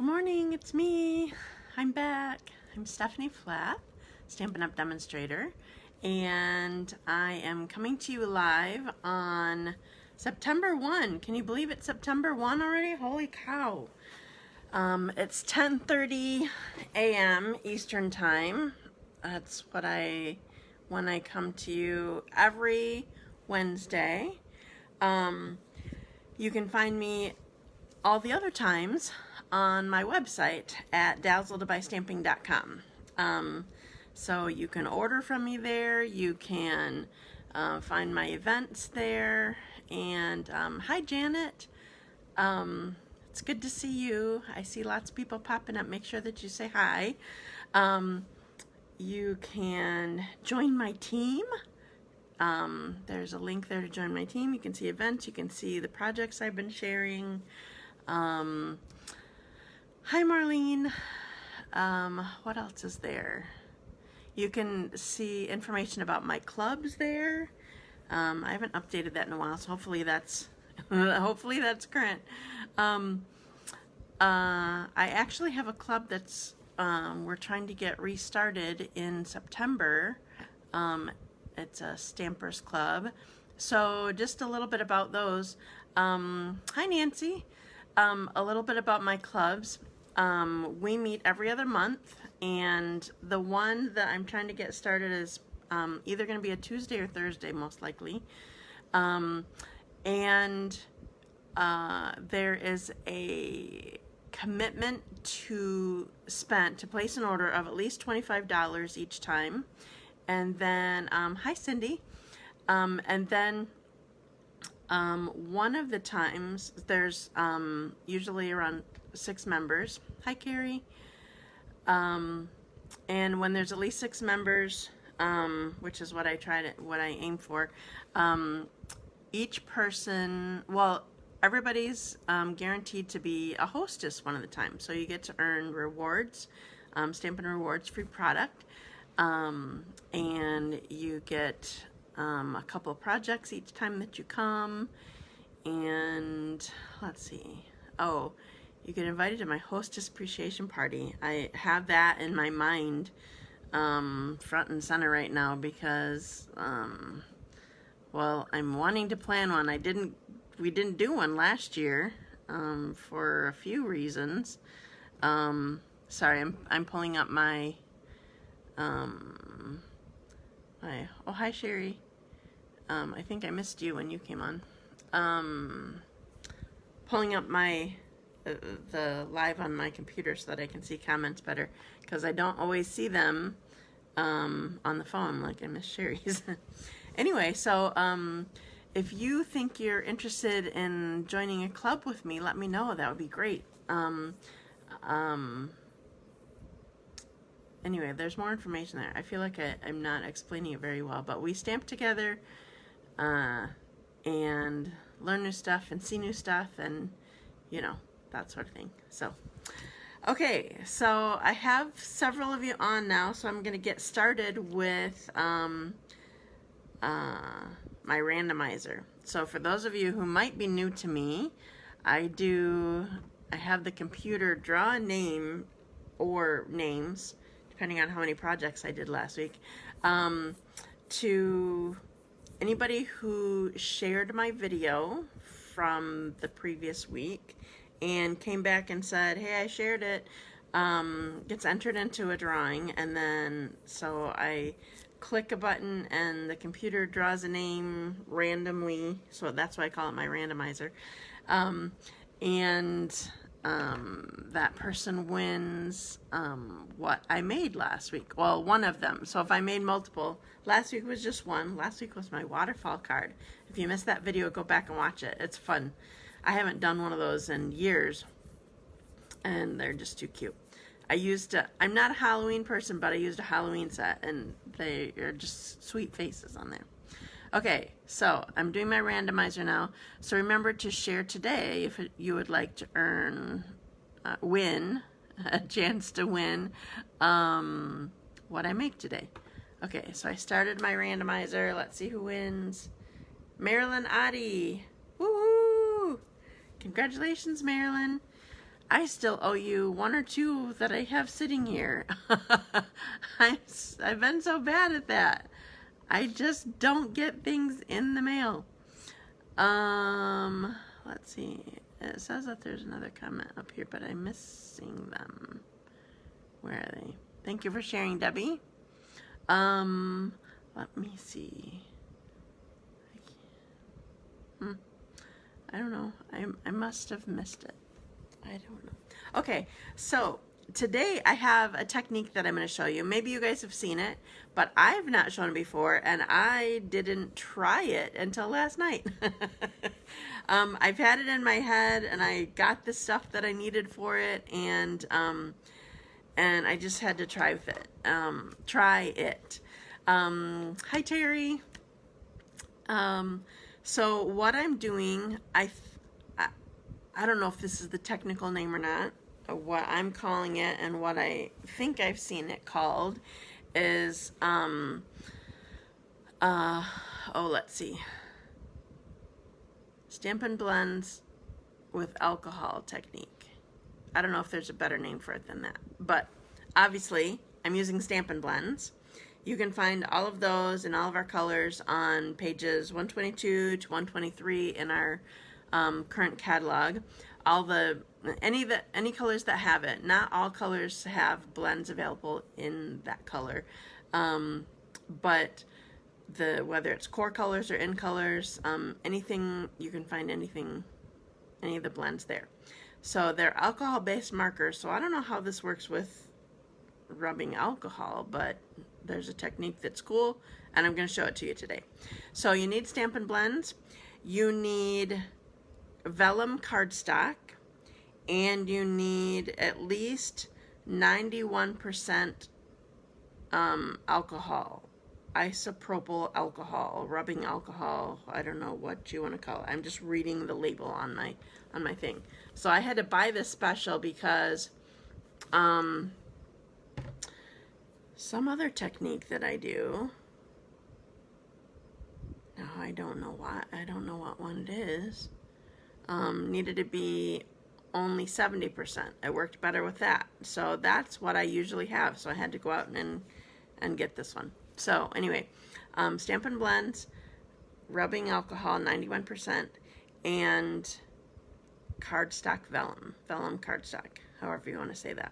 Good morning, it's me. I'm back. I'm Stephanie Flath, Stampin' Up! Demonstrator, and I am coming to you live on September 1. Can you believe it's September 1 already? Holy cow. It's 10:30 a.m. Eastern Time. That's when I come to you every Wednesday. You can find me all the other times on my website at dazzledbystamping.com. So you can order from me there. You can find my events there. And hi, Janet. It's good to see you. I see lots of people popping up. Make sure that you say hi. You can join my team. There's a link there to join my team. You can see events. You can see the projects I've been sharing. Hi, Marlene. What else is there? You can see information about my clubs there. I haven't updated that in a while, so hopefully that's current. I actually have a club that's we're trying to get restarted in September. It's a Stampers Club. So just a little bit about those. Hi, Nancy. A little bit about my clubs. We meet every other month, and the one that I'm trying to get started is either going to be a Tuesday or Thursday, most likely. And there is a commitment to place an order of at least $25 each time. And then, hi, Cindy. And then one of the times, there's usually around 6 members. Hi, Carrie. And when there's at least 6 members, which is what I aim for, each person, well, everybody's guaranteed to be a hostess one of the times. So you get to earn rewards, Stampin' Rewards, free product, and you get a couple of projects each time that you come. And let's see. Oh, you get invited to my hostess appreciation party. I have that in my mind front and center right now because well, I'm wanting to plan one. We didn't do one last year for a few reasons. Sorry, I'm pulling up my oh, hi, Sherry. I think I missed you when you came on. Pulling up my the live on my computer so that I can see comments better, because I don't always see them on the phone like I miss Sherry's. Anyway, so if you think you're interested in joining a club with me, let me know. That would be great. Anyway, there's more information there. I feel like I'm not explaining it very well, but we stamp together and learn new stuff and see new stuff and, you know, that sort of thing. So, okay, so I have several of you on now, so I'm going to get started with my randomizer. So for those of you who might be new to me, I have the computer draw a name or names, depending on how many projects I did last week, to anybody who shared my video from the previous week and came back and said, hey, I shared it, gets entered into a drawing. And then so I click a button and the computer draws a name randomly, so that's why I call it my randomizer. That person wins what I made last week. Well, one of them. So if I made multiple, last week was just one. Last week was my waterfall card. If you missed that video, go back and watch it. It's fun. I haven't done one of those in years, and they're just too cute. I'm not a Halloween person, but I used a Halloween set, and they are just sweet faces on there. Okay, so I'm doing my randomizer now. So remember to share today if you would like to win a chance to win what I make today. Okay, so I started my randomizer. Let's see who wins. Marilyn Otte. Woo! Congratulations, Marilyn. I still owe you 1 or 2 that I have sitting here. I've been so bad at that. I just don't get things in the mail. Let's see. It says that there's another comment up here, but I'm missing them. Where are they? Thank you for sharing, Debbie. Let me see. I don't know. I must have missed it. I don't know. Okay, so today I have a technique that I'm going to show you. Maybe you guys have seen it, but I've not shown it before, and I didn't try it until last night. I've had it in my head, and I got the stuff that I needed for it, and I just had to try it. Hi, Terry. So what I'm doing, I don't know if this is the technical name or not. What I'm calling it and what I think I've seen it called is, let's see. Stampin Blends with Alcohol technique. I don't know if there's a better name for it than that. But obviously, I'm using Stampin Blends. You can find all of those in all of our colors on pages 122 to 123 in our current catalog. Any colors that have it. Not all colors have blends available in that color, but whether it's core colors or in colors, anything you can find any of the blends there. So they're alcohol-based markers. So I don't know how this works with rubbing alcohol, but there's a technique that's cool, and I'm going to show it to you today. So you need Stampin' Blends, you need vellum cardstock, and you need at least 91% alcohol, isopropyl alcohol, rubbing alcohol. I don't know what you want to call it. I'm just reading the label on my thing. So I had to buy this special because some other technique that I do, now I don't know what one it is, needed to be only 70%. It worked better with that. So that's what I usually have. So I had to go out and get this one. So anyway, Stampin' Blends, rubbing alcohol 91%, and cardstock vellum cardstock, however you want to say that.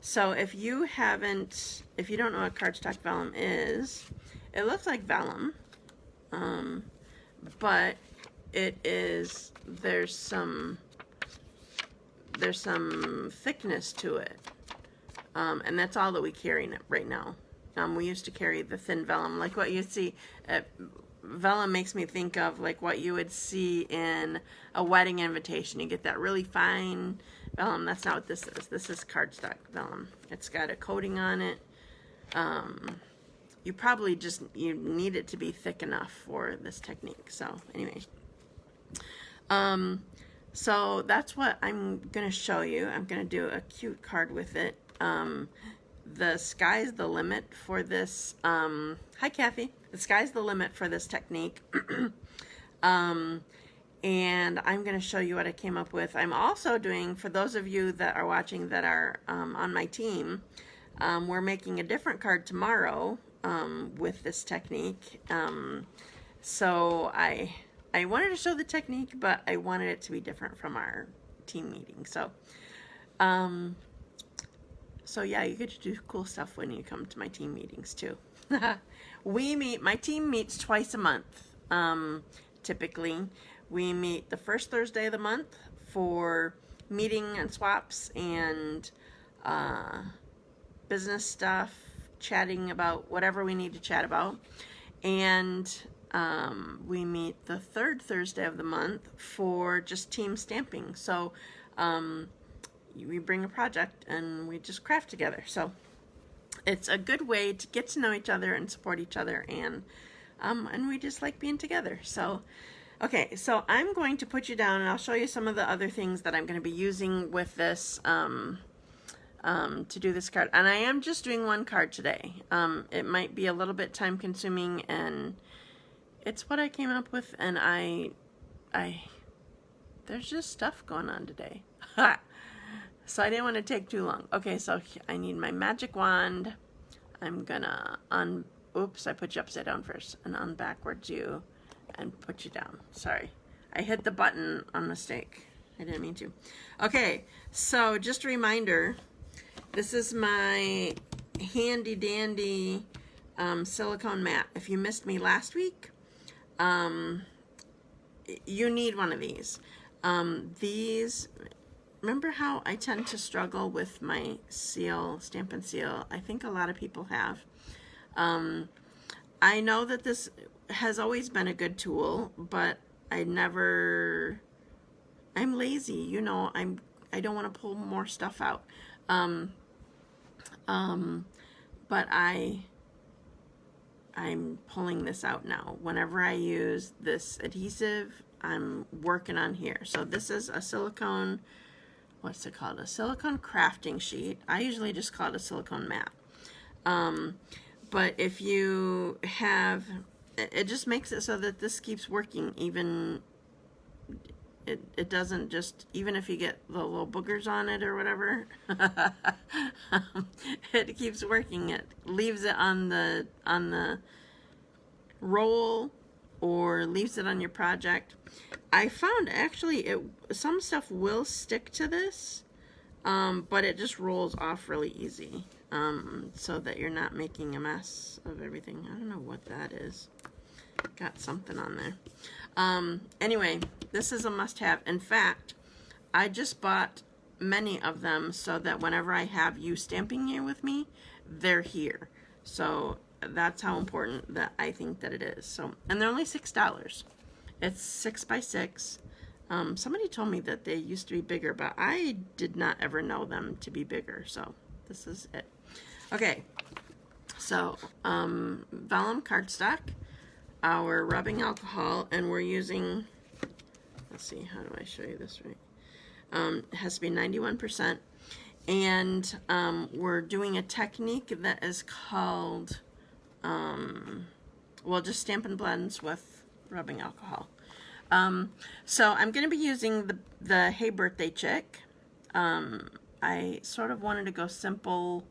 So if you don't know what cardstock vellum is, it looks like vellum, but there's some thickness to it, and that's all that we carry right now. We used to carry the thin vellum, like what you see. Vellum makes me think of like what you would see in a wedding invitation. You get that really fine vellum. That's not what this is. This is cardstock vellum. It's got a coating on it. You probably you need it to be thick enough for this technique. So anyway, so that's what I'm gonna show you. I'm gonna do a cute card with it. The sky's the limit for this. Hi, Kathy. The sky's the limit for this technique. And I'm going to show you what I came up with. I'm also doing, for those of you that are watching that are on my team, we're making a different card tomorrow with this technique. So I wanted to show the technique, but I wanted it to be different from our team meeting. So yeah, you get to do cool stuff when you come to my team meetings too. My team meets twice a month. Typically, we meet the first Thursday of the month for meeting and swaps and business stuff, chatting about whatever we need to chat about. And we meet the third Thursday of the month for just team stamping. So we bring a project and we just craft together. So it's a good way to get to know each other and support each other, and we just like being together. So okay, so I'm going to put you down and I'll show you some of the other things that I'm going to be using with this to do this card. And I am just doing one card today. It might be a little bit time consuming, and it's what I came up with, and there's just stuff going on today. So I didn't want to take too long. Okay, so I need my magic wand. I'm gonna oops, I put you upside down first, and backwards you and put you down. Sorry. I hit the button on mistake. I didn't mean to. Okay, so just a reminder, this is my handy dandy silicone mat. If you missed me last week, you need one of these. These, remember how I tend to struggle with my seal, Stampin' Seal? I think a lot of people have. I know that this has always been a good tool, but I'm lazy, you know, I don't want to pull more stuff out. But I'm pulling this out now. Whenever I use this adhesive, I'm working on here. So this is a silicone, what's it called? A silicone crafting sheet. I usually just call it a silicone mat. But if you have, it just makes it so that this keeps working, even it doesn't just, even if you get the little boogers on it or whatever, it keeps working. It leaves it on the roll or leaves it on your project. I found actually some stuff will stick to this, but it just rolls off really easy, so that you're not making a mess of everything. I don't know what that is. Got something on there. Anyway, this is a must-have. In fact, I just bought many of them so that whenever I have you stamping here with me, they're here. So that's how important that I think that it is. So, and they're only $6. It's 6 by 6. Somebody told me that they used to be bigger, but I did not ever know them to be bigger. So this is it. Okay. So vellum cardstock, our rubbing alcohol, and we're using, let's see, how do I show you this right? It has to be 91%, and we're doing a technique that is called, well, just Stampin' Blends with rubbing alcohol. So I'm going to be using the Hey Birthday Chick. I sort of wanted to go simple.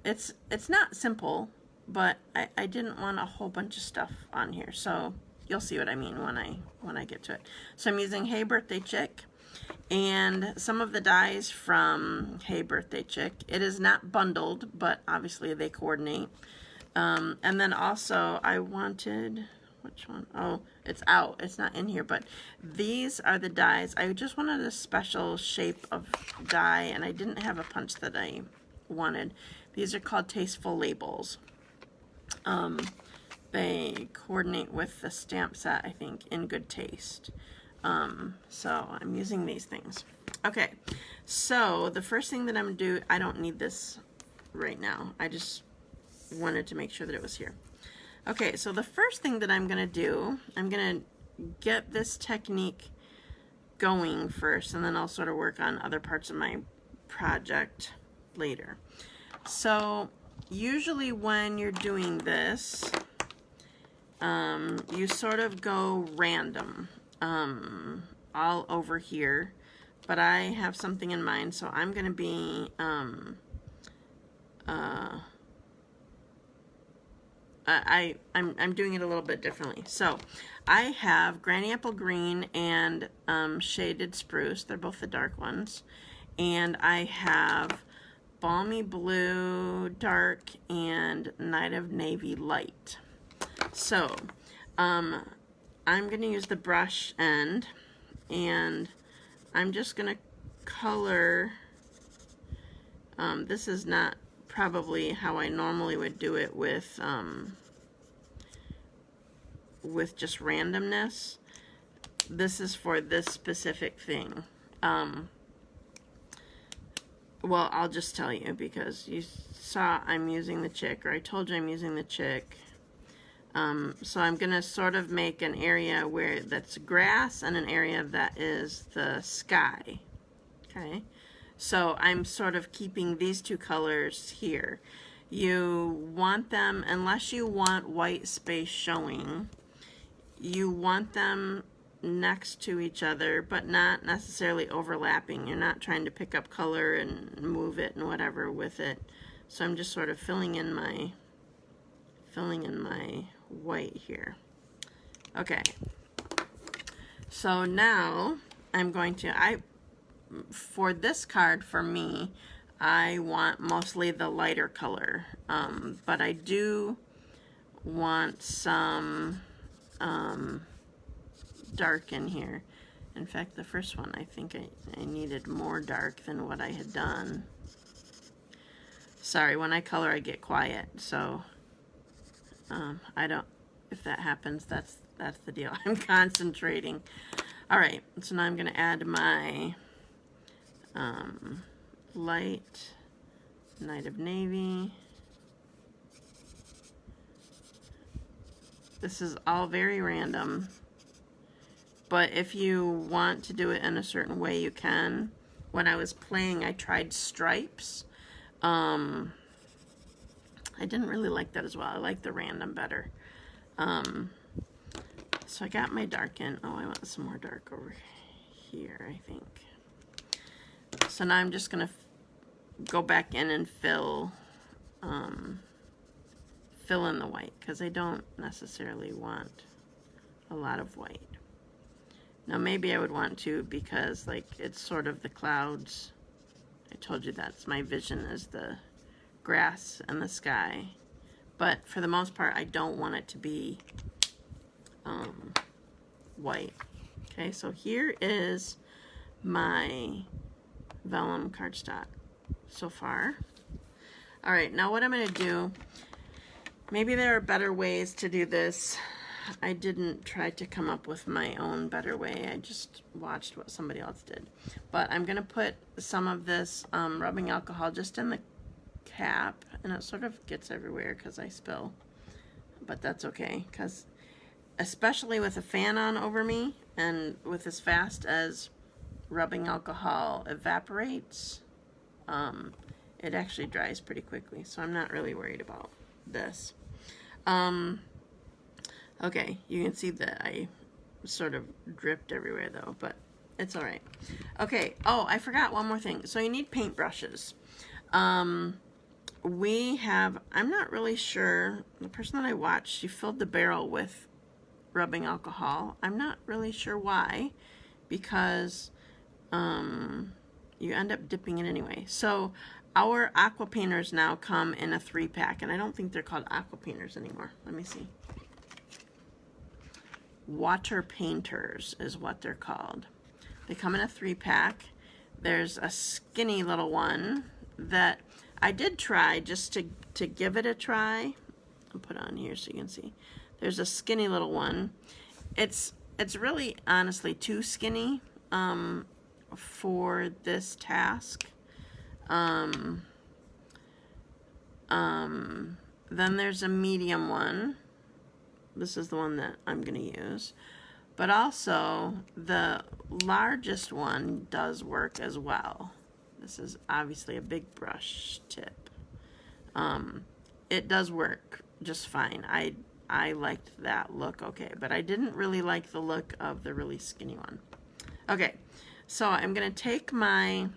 It's not simple, but I didn't want a whole bunch of stuff on here, so you'll see what I mean when I get to it. So I'm using Hey Birthday Chick and some of the dies from Hey Birthday Chick. It is not bundled, but obviously they coordinate. And then also I wanted, which one? Oh, it's out. It's not in here, but these are the dies. I just wanted a special shape of die, and I didn't have a punch that I wanted. These are called Tasteful Labels. They coordinate with the stamp set, I think, in good taste. So I'm using these things. Okay, so the first thing that I'm going to do, I don't need this right now. I just wanted to make sure that it was here. Okay, so the first thing that I'm going to do, I'm going to get this technique going first, and then I'll sort of work on other parts of my project later. So usually when you're doing this, you sort of go random all over here, but I have something in mind, so I'm going to be I'm doing it a little bit differently. So I have Granny Apple Green and Shaded Spruce. They're both the dark ones. And I have Balmy Blue Dark and Night of Navy Light. So I'm going to use the brush end, and I'm just going to color. This is not probably how I normally would do it with just randomness. This is for this specific thing. Well, I'll just tell you, because you saw I'm using the chick, or I told you I'm using the chick. So I'm going to sort of make an area where that's grass and an area that is the sky. Okay, so I'm sort of keeping these two colors here. You want them, unless you want white space showing, you want them next to each other, but not necessarily overlapping. You're not trying to pick up color and move it and whatever with it. So I'm just sort of filling in my white here. Okay. So now I'm going to, for this card for me, I want mostly the lighter color, but I do want some dark in here. In fact, the first one, I think I needed more dark than what I had done. Sorry, when I color I get quiet, so I don't, if that happens, that's the deal. I'm concentrating. All right, so now I'm going to add my light Night of Navy. This is all very random, but if you want to do it in a certain way, you can. When I was playing, I tried stripes. I didn't really like that as well. I like the random better. So I got my dark in. Oh, I want some more dark over here, I think. So now I'm just going to go back in and fill in the white, because I don't necessarily want a lot of white. Now maybe I would want to, because like it's sort of the clouds. I told you that's my vision, is the grass and the sky. But for the most part, I don't want it to be white. Okay, so here is my vellum cardstock so far. All right, now what I'm going to do, maybe there are better ways to do this. I didn't try to come up with my own better way. I just watched what somebody else did. But I'm going to put some of this rubbing alcohol just in the cap, and it sort of gets everywhere because I spill. But that's okay, because especially with a fan on over me, and with as fast as rubbing alcohol evaporates, it actually dries pretty quickly, so I'm not really worried about this. Okay, you can see that I sort of dripped everywhere though, but it's all right. Okay, oh, I forgot one more thing. So you need paintbrushes. We have, I'm not really sure, the person that I watched, she filled the barrel with rubbing alcohol. I'm not really sure why, because you end up dipping it anyway. So our aqua painters now come in a 3-pack, and I don't think they're called aqua painters anymore. Let me see. Water painters is what they're called. They come in a 3-pack. There's a skinny little one that I did try just to give it a try. I'll put it on here so you can see. There's a skinny little one. It's really honestly too skinny for this task. Then there's a medium one. This is the one that I'm going to use. But also, the largest one does work as well. This is obviously a big brush tip. It does work just fine. I liked that look okay, but I didn't really like the look of the really skinny one. Okay, so I'm going to take my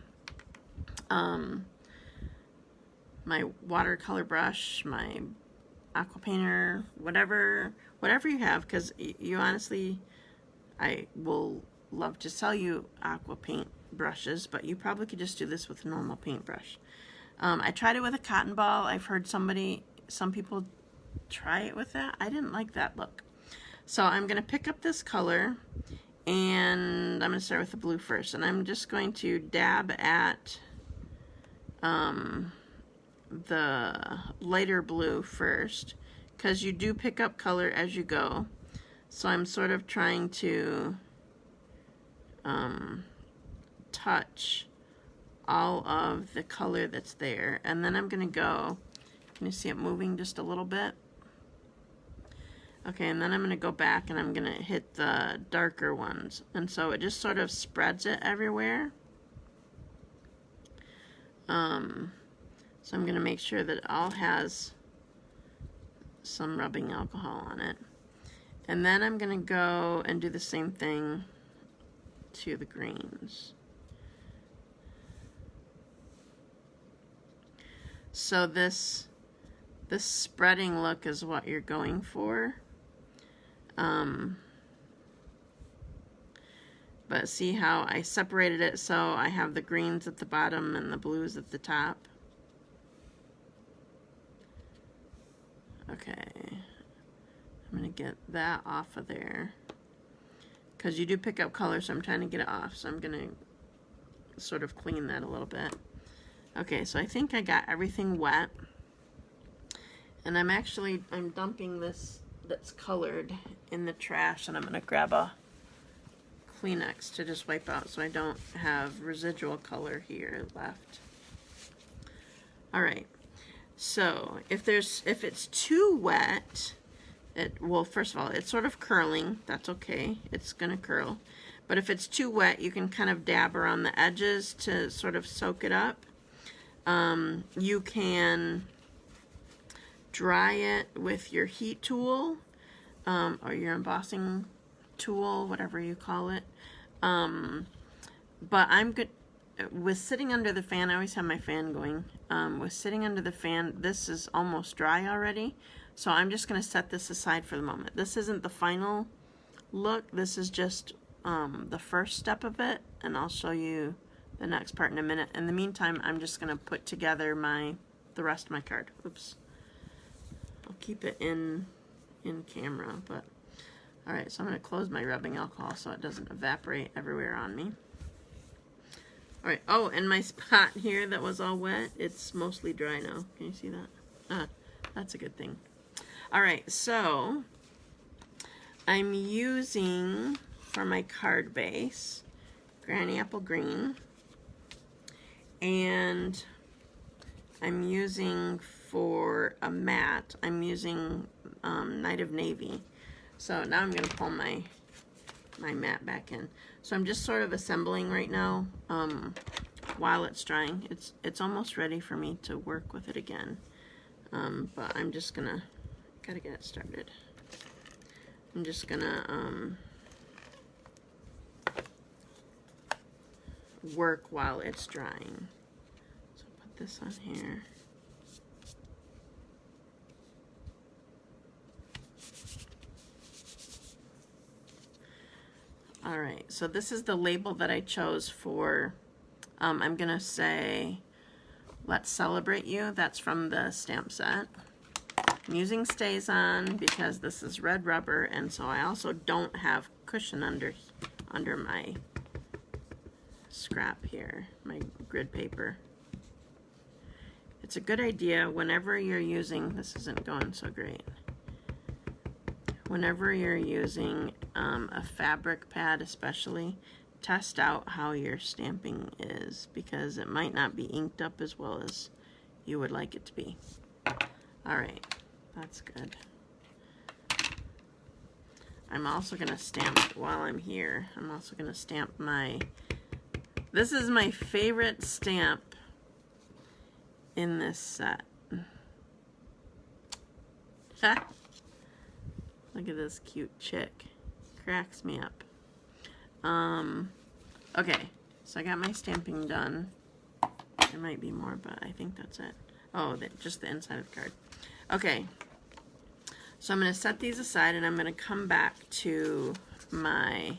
my watercolor brush, my aqua painter, whatever you have, because you honestly, I will love to sell you aqua paint brushes, but you probably could just do this with a normal paintbrush. I tried it with a cotton ball. I've heard some people try it with that. I didn't like that look. So I'm going to pick up this color, and I'm going to start with the blue first, and I'm just going to dab at the lighter blue first, because you do pick up color as you go. So I'm sort of trying to touch all of the color that's there, and then I'm going to go, can you see it moving just a little bit? Okay, and then I'm going to go back and I'm going to hit the darker ones, and so it just sort of spreads it everywhere. So I'm going to make sure that it all has some rubbing alcohol on it. And then I'm going to go and do the same thing to the greens. So this spreading look is what you're going for. But see how I separated it so I have the greens at the bottom and the blues at the top? Okay, I'm going to get that off of there. Because you do pick up color, so I'm trying to get it off. So I'm going to sort of clean that a little bit. Okay, so I think I got everything wet. And I'm dumping this that's colored in the trash, and I'm going to grab a Kleenex to just wipe out so I don't have residual color here left. Alright, so if it's too wet, well, first of all, it's sort of curling. That's okay. It's going to curl. But if it's too wet, you can kind of dab around the edges to sort of soak it up. You can dry it with your heat tool or your embossing tool, whatever you call it. But I'm good with sitting under the fan. I always have my fan going. With sitting under the fan, this is almost dry already. So I'm just going to set this aside for the moment. This isn't the final look. This is just the first step of it, and I'll show you the next part in a minute. In the meantime, I'm just going to put together the rest of my card. Oops. I'll keep it in camera, but alright, so I'm going to close my rubbing alcohol so it doesn't evaporate everywhere on me. Alright, oh, and my spot here that was all wet, it's mostly dry now. Can you see that? Ah, that's a good thing. Alright, so I'm using, for my card base, Granny Apple Green, and I'm using, for a matte, I'm using Night of Navy. So now I'm going to pull my matte back in. So I'm just sort of assembling right now while it's drying. It's almost ready for me to work with it again. But I'm just gotta get it started. I'm just gonna work while it's drying. So put this on here. Alright, so this is the label that I chose for, I'm going to say, Let's Celebrate You. That's from the stamp set. I'm using Stays-On because this is red rubber, and so I also don't have cushion under my scrap here, my grid paper. It's a good idea whenever you're using, this isn't going so great, whenever you're using a fabric pad especially, test out how your stamping is, because it might not be inked up as well as you would like it to be. Alright, that's good. I'm also going to stamp, while I'm here, I'm also going to stamp this is my favorite stamp in this set. Look at this cute chick. Cracks me up. Okay, so I got my stamping done. There might be more, but I think that's it. Oh, just the inside of the card. Okay, so I'm going to set these aside, and I'm going to come back to my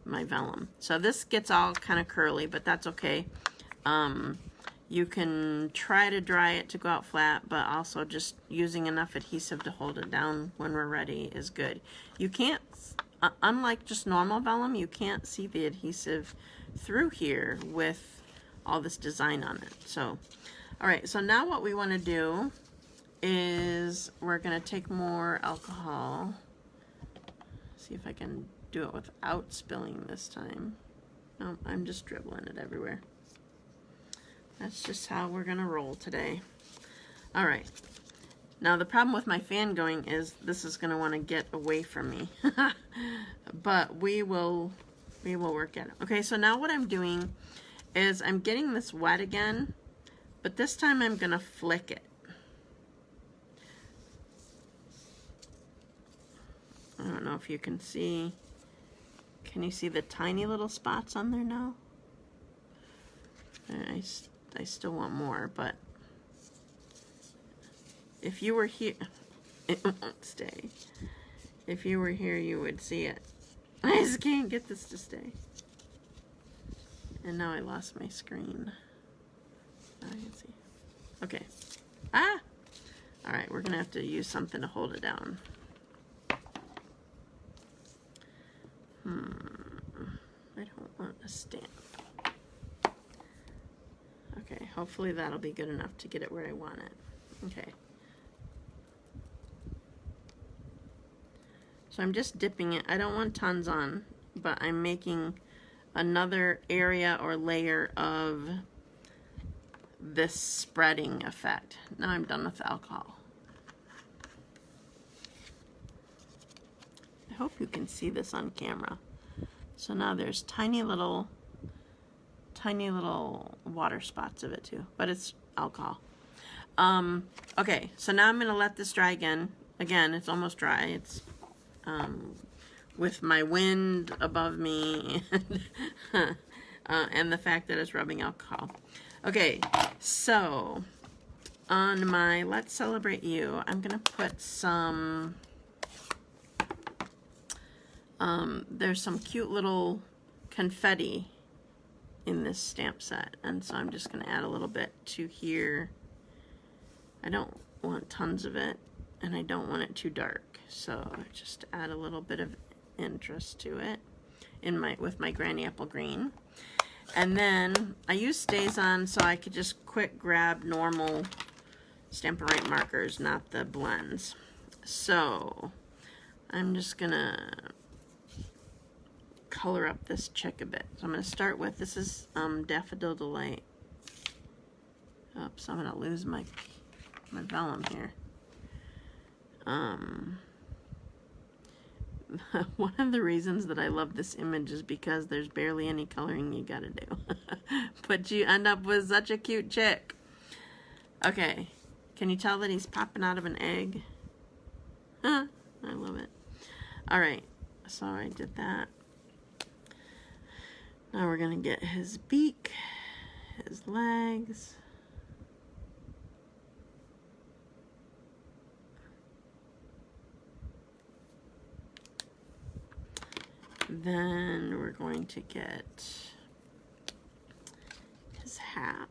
vellum. So this gets all kind of curly, but that's okay. You can try to dry it to go out flat, but also just using enough adhesive to hold it down when we're ready is good. You can't, unlike just normal vellum, you can't see the adhesive through here with all this design on it. So, alright, so now what we want to do is we're going to take more alcohol. See if I can do it without spilling this time. No, I'm just dribbling it everywhere. That's just how we're gonna roll today. Alright. Now the problem with my fan going is this is gonna want to get away from me. But we will work at it. Okay, so now what I'm doing is I'm getting this wet again, but this time I'm gonna flick it. I don't know if you can see. Can you see the tiny little spots on there now? I still want more, but if you were here, it won't stay. If you were here, you would see it. I just can't get this to stay. And now I lost my screen. I can see. Okay. Ah! Alright, we're going to have to use something to hold it down. I don't want a stamp. Okay, hopefully that'll be good enough to get it where I want it. Okay. So I'm just dipping it. I don't want tons on, but I'm making another area or layer of this spreading effect. Now I'm done with the alcohol. I hope you can see this on camera. So now there's tiny little water spots of it too, but it's alcohol. Okay, so now I'm gonna let this dry again. Again, it's almost dry. It's with my wind above me and the fact that it's rubbing alcohol. Okay, so on my Let's Celebrate You, I'm gonna put some, there's some cute little confetti in this stamp set, and so I'm just gonna add a little bit to here. I don't want tons of it, and I don't want it too dark, so just add a little bit of interest to it with my Granny Apple Green. And then I use StazOn so I could just quick grab normal Stampin' Right markers, not the blends. So I'm just gonna color up this chick a bit. So I'm gonna start with, this is Daffodil Delight. Oops, I'm gonna lose my vellum here. One of the reasons that I love this image is because there's barely any coloring you gotta do. But you end up with such a cute chick. Okay, can you tell that he's popping out of an egg? Huh, I love it. Alright, so I did that. Now we're gonna get his beak, his legs. Then we're going to get his hat.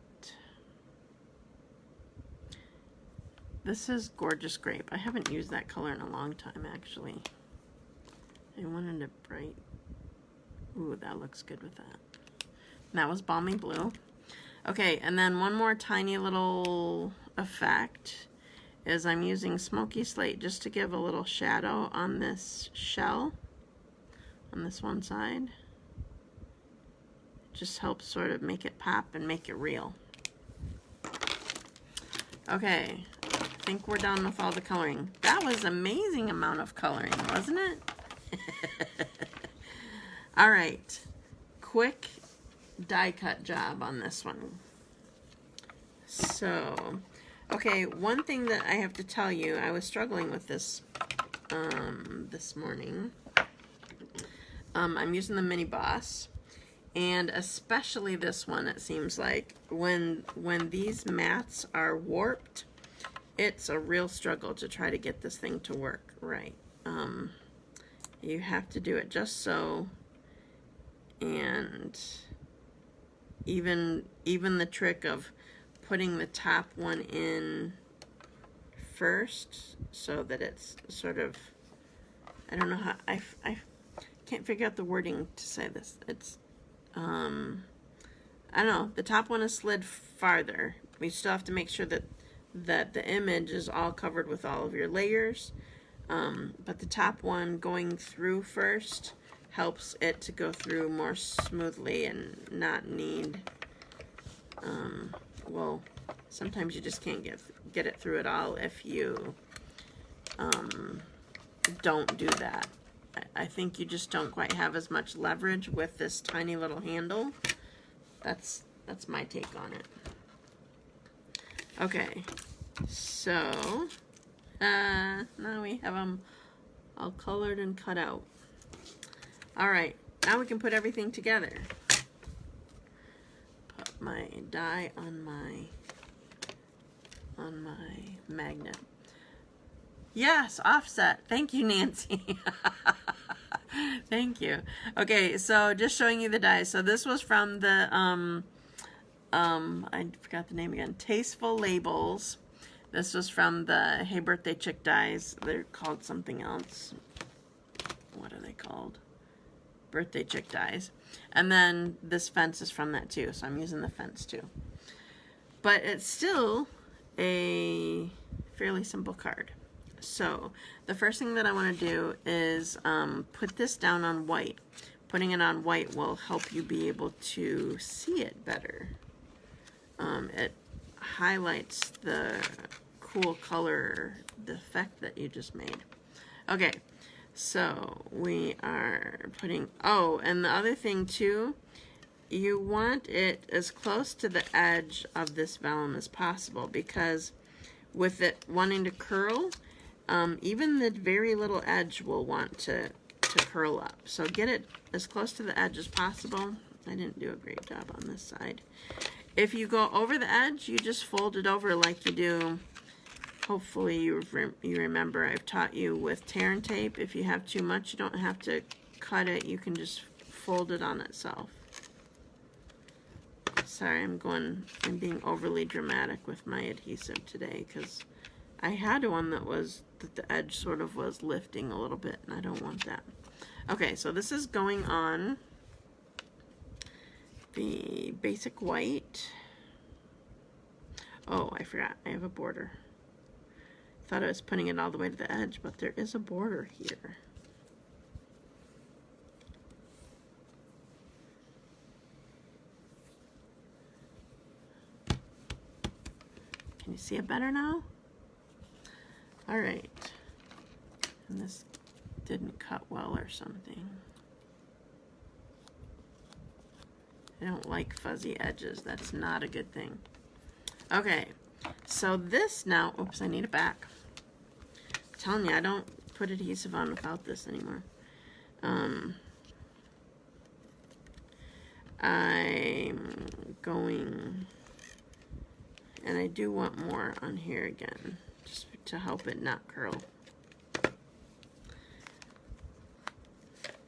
This is Gorgeous Grape. I haven't used that color in a long time, actually. I wanted a bright. Ooh, that looks good with that. And that was Balmy Blue. Okay, and then one more tiny little effect is I'm using Smoky Slate just to give a little shadow on this shell. On this one side. It just helps sort of make it pop and make it real. Okay, I think we're done with all the coloring. That was an amazing amount of coloring, wasn't it? All right, quick die cut job on this one. So, okay, one thing that I have to tell you, I was struggling with this this morning. I'm using the Mini Boss, and especially this one, it seems like when these mats are warped, it's a real struggle to try to get this thing to work right. You have to do it just so, and even the trick of putting the top one in first so that it's sort of, I don't know how, I can't figure out the wording to say this. It's, I don't know, the top one is slid farther. We still have to make sure that the image is all covered with all of your layers, but the top one going through first helps it to go through more smoothly and not need, well, sometimes you just can't get it through at all if you don't do that. I think you just don't quite have as much leverage with this tiny little handle. That's my take on it. Okay, so now we have them all colored and cut out. All right, now we can put everything together. Put my die on my magnet. Yes, offset. Thank you, Nancy. Thank you. Okay, so just showing you the dies. So this was from the I forgot the name again. Tasteful Labels. This was from the Hey Birthday Chick dies. They're called something else. What are they called? Birthday Chick dies. And then this fence is from that too, so I'm using the fence too. But it's still a fairly simple card. So the first thing that I want to do is put this down on white. Putting it on white will help you be able to see it better. It highlights the cool color, the effect that you just made. Okay, so we are putting, oh, and the other thing too, you want it as close to the edge of this vellum as possible, because with it wanting to curl, even the very little edge will want to curl up. So get it as close to the edge as possible. I didn't do a great job on this side. If you go over the edge, you just fold it over like you do. Hopefully you remember I've taught you with tear and tape. If you have too much, you don't have to cut it. You can just fold it on itself. Sorry, I'm being overly dramatic with my adhesive today because I had one that the edge sort of was lifting a little bit, and I don't want that. Okay, so this is going on the basic white. Oh, I forgot, I have a border. Thought I was putting it all the way to the edge, but there is a border here. Can you see it better now? All right, and this didn't cut well or something. I don't like fuzzy edges. That's not a good thing. Okay, so this now, oops, I need it back. I'm telling you, I don't put adhesive on without this anymore. I'm going, and I do want more on here again, just to help it not curl.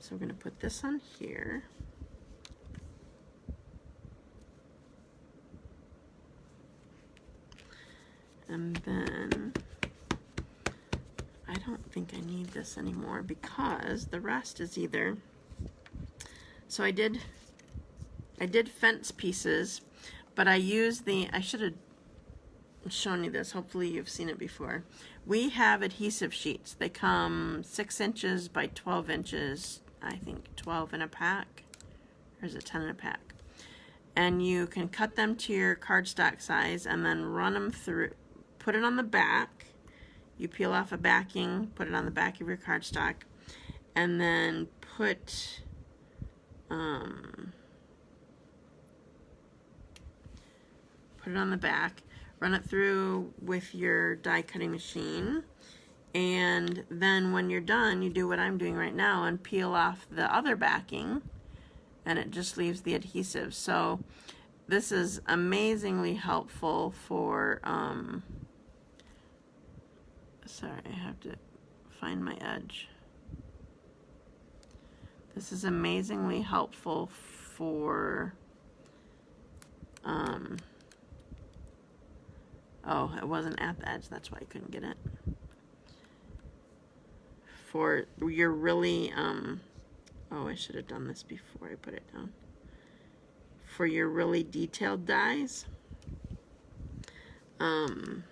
So we're going to put this on here. And then I don't think I need this anymore because the rest is either, so I did fence pieces, but I used I should have shown you this, hopefully you've seen it before. We have adhesive sheets. They come 6 inches by 12 inches, I think 12 in a pack, or is it 10 in a pack? And you can cut them to your cardstock size and then run them through, put it on the back. You peel off a backing, put it on the back of your cardstock, and then put it on the back, run it through with your die cutting machine, and then when you're done, you do what I'm doing right now and peel off the other backing, and it just leaves the adhesive. So this is amazingly helpful for, sorry, I have to find my edge. This is amazingly helpful for, oh, it wasn't at the edge, that's why I couldn't get it. For your really, oh, I should have done this before I put it down. For your really detailed dies, then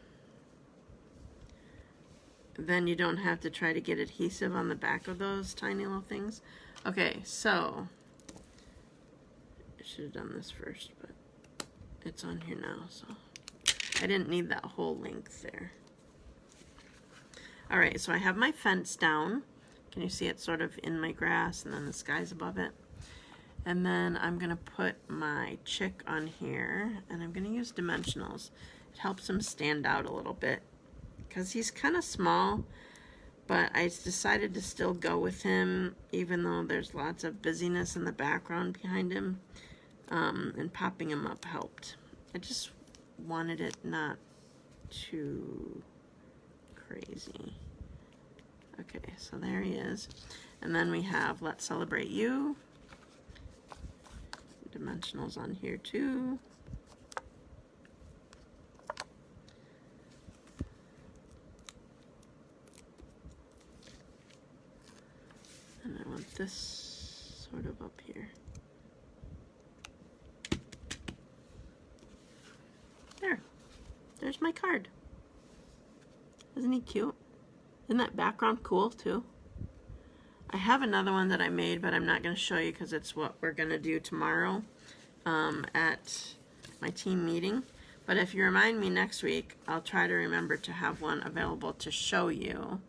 you don't have to try to get adhesive on the back of those tiny little things. Okay, so I should have done this first, but it's on here now, so I didn't need that whole length there. All right, so I have my fence down. Can you see it sort of in my grass, and then the sky's above it? And then I'm gonna put my chick on here, and I'm gonna use dimensionals. It helps him stand out a little bit because he's kind of small, but I decided to still go with him, even though there's lots of busyness in the background behind him, and popping him up helped. I just wanted it not too crazy. Okay, so there he is. And then we have Let's Celebrate You. Dimensionals on here too. And I want this sort of up here. There's my card. Isn't he cute? Isn't that background cool too? I have another one that I made, but I'm not going to show you because it's what we're going to do tomorrow at my team meeting. But if you remind me next week, I'll try to remember to have one available to show you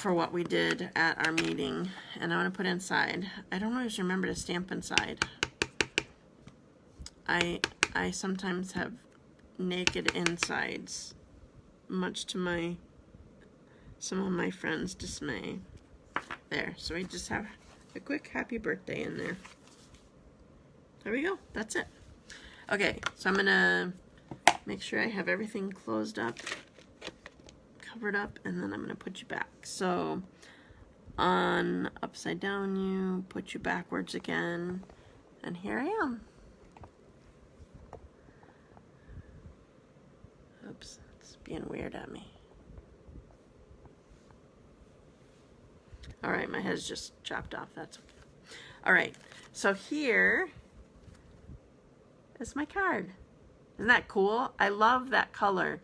for what we did at our meeting. And I want to put inside. I don't always remember to stamp inside. I sometimes have naked insides, much to some of my friends' dismay. There, so we just have a quick happy birthday in there. There we go, that's it. Okay, so I'm gonna make sure I have everything closed up, covered up, and then I'm gonna put you back. So on upside down you, put you backwards again, and here I am. Oops, it's being weird at me. All right, my head's just chopped off, that's okay. All right, so here is my card. Isn't that cool? I love that color.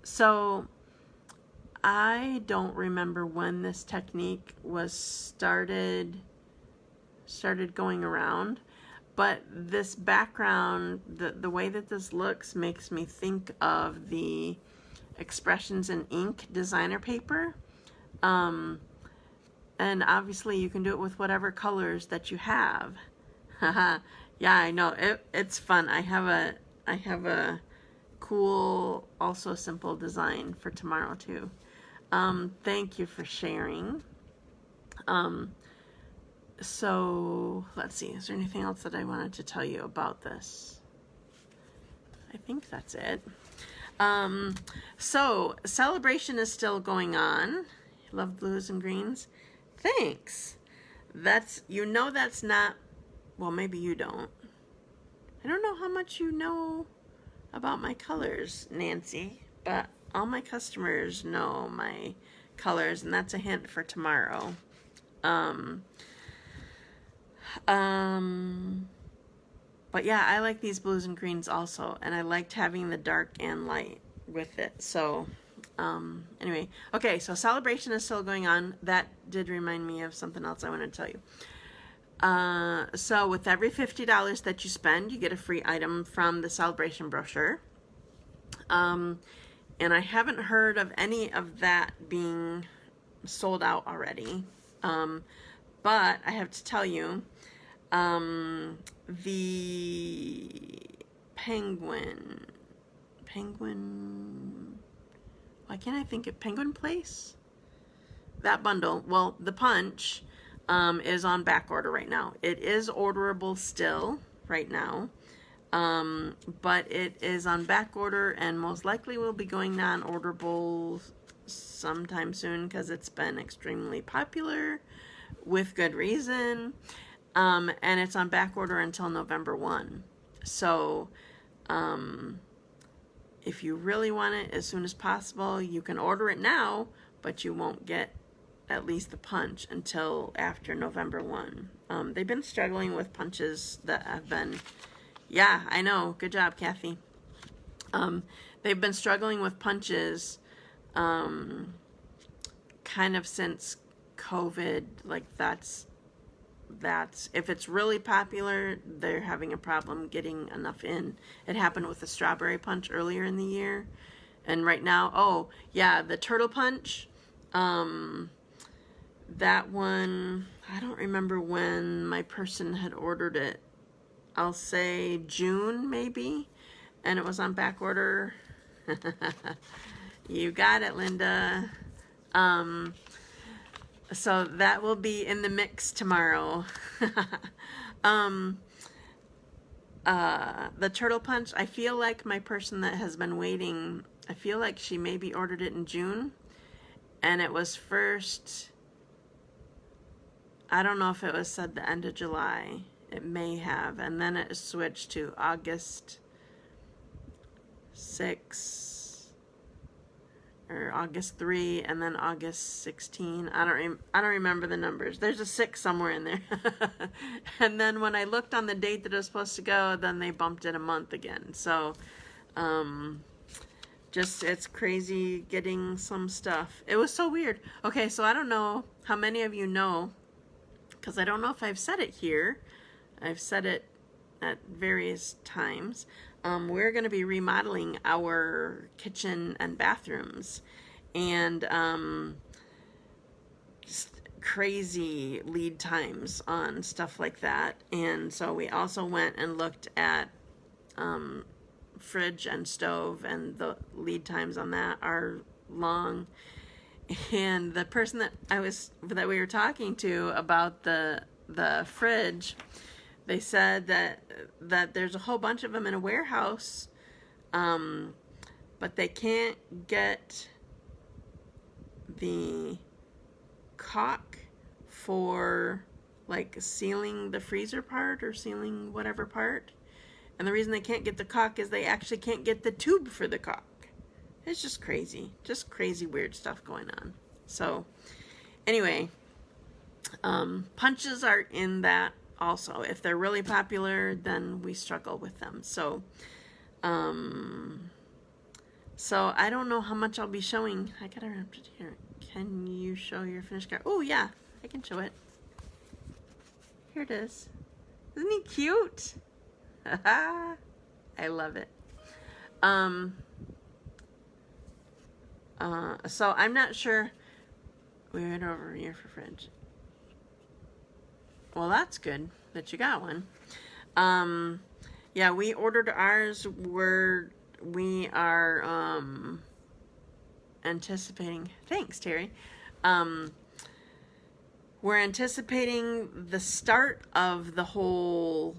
So I don't remember when this technique was started going around, but this background, the way that this looks makes me think of the Expressions in Ink designer paper. And obviously you can do it with whatever colors that you have. Haha. Yeah, I know. It's fun. I have a cool, also simple design for tomorrow too. Thank you for sharing. So let's see, is there anything else that I wanted to tell you about this? I think that's it. So celebration is still going on. Love blues and greens. Thanks. That's not, well, maybe you don't. I don't know how much you know about my colors, Nancy, but all my customers know my colors, and that's a hint for tomorrow. But yeah, I like these blues and greens also, and I liked having the dark and light with it. So anyway, okay, so celebration is still going on. That did remind me of something else I wanted to tell you. So with every $50 that you spend, you get a free item from the celebration brochure. And I haven't heard of any of that being sold out already. But I have to tell you, the penguin, why can't I think of Penguin Place? That bundle, well, the punch is on back order right now. It is orderable still right now, but it is on back order and most likely will be going non-orderable sometime soon because it's been extremely popular with good reason, and it's on back order until November 1. So if you really want it as soon as possible, you can order it now, but you won't get at least the punch until after November 1. They've been struggling with punches that have been, yeah, I know, good job, Kathy. They've been struggling with punches kind of since COVID. Like that's if it's really popular, they're having a problem getting enough in. It happened with the strawberry punch earlier in the year, and right now, oh yeah, the turtle punch, that one, I don't remember when my person had ordered it. I'll say June maybe, and it was on back order. You got it, Linda. So that will be in the mix tomorrow. The turtle punch, I feel like my person that has been waiting, I feel like she maybe ordered it in June, and it was first, I don't know if it was said the end of July. It may have, and then it switched to August 6 or August 3, and then August 16. I don't remember the numbers. There's a 6 somewhere in there. And then when I looked on the date that it was supposed to go, then they bumped it a month again. So just, it's crazy getting some stuff. It was so weird. Okay, so I don't know how many of you know, because I don't know if I've said it here. I've said it at various times. We're going to be remodeling our kitchen and bathrooms, and just crazy lead times on stuff like that. And so we also went and looked at fridge and stove, and the lead times on that are long. And the person that we were talking to about the fridge, they said that there's a whole bunch of them in a warehouse, but they can't get the caulk for like sealing the freezer part or sealing whatever part. And the reason they can't get the caulk is they actually can't get the tube for the caulk. It's just crazy weird stuff going on. So anyway, punches are in that also. If they're really popular, then we struggle with them. So so I don't know how much I'll be showing. I gotta remember here. Can you show your finished card? Oh yeah, I can show it. Here it is. Isn't he cute? I love it. So I'm not sure. We went over here for fridge. Well, that's good that you got one. Yeah, we ordered ours. We are anticipating. Thanks, Terry. We're anticipating the start of the whole.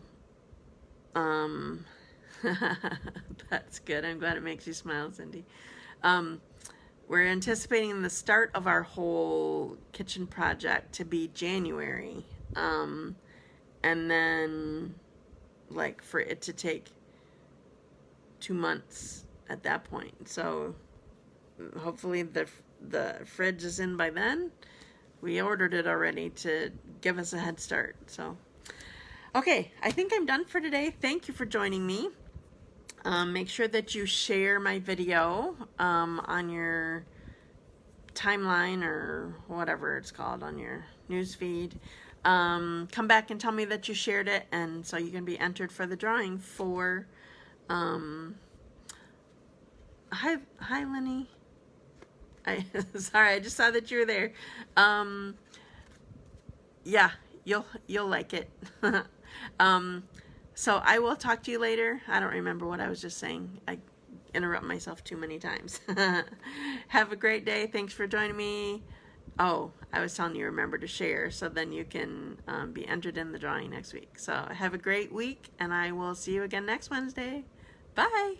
That's good. I'm glad it makes you smile, Cindy. We're anticipating the start of our whole kitchen project to be January. And then like for it to take 2 months at that point. So hopefully the fridge is in by then. We ordered it already to give us a head start. So okay, I think I'm done for today. Thank you for joining me. Make sure that you share my video on your timeline or whatever it's called, on your news feed. Come back and tell me that you shared it, and so you can be entered for the drawing for hi Lenny. Sorry, I just saw that you were there. Yeah, you'll like it. So I will talk to you later. I don't remember what I was just saying. I interrupt myself too many times. Have a great day. Thanks for joining me. Oh, I was telling you, remember to share, so then you can be entered in the drawing next week. So have a great week, and I will see you again next Wednesday. Bye.